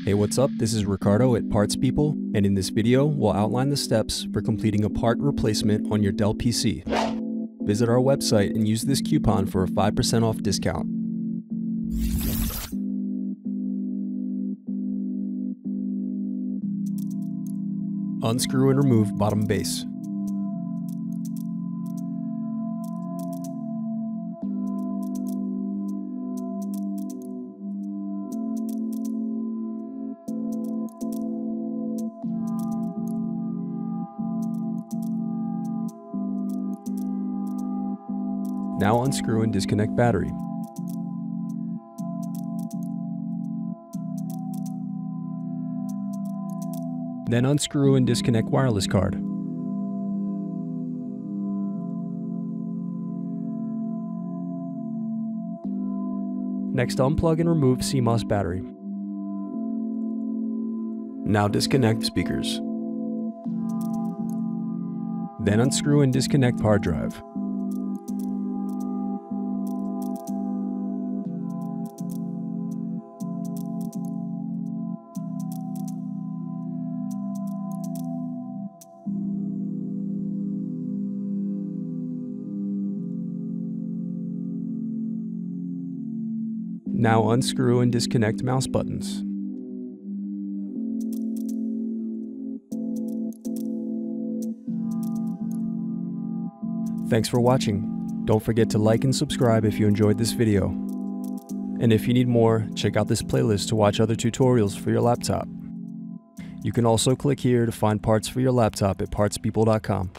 Hey, what's up? This is Ricardo at Parts People, and in this video, we'll outline the steps for completing a part replacement on your Dell PC. Visit our website and use this coupon for a 5% off discount. Unscrew and remove bottom base. Now unscrew and disconnect battery. Then unscrew and disconnect wireless card. Next, unplug and remove CMOS battery. Now disconnect speakers. Then unscrew and disconnect hard drive. Now unscrew and disconnect mouse buttons. Thanks for watching. Don't forget to like and subscribe if you enjoyed this video. And if you need more, check out this playlist to watch other tutorials for your laptop. You can also click here to find parts for your laptop at partspeople.com.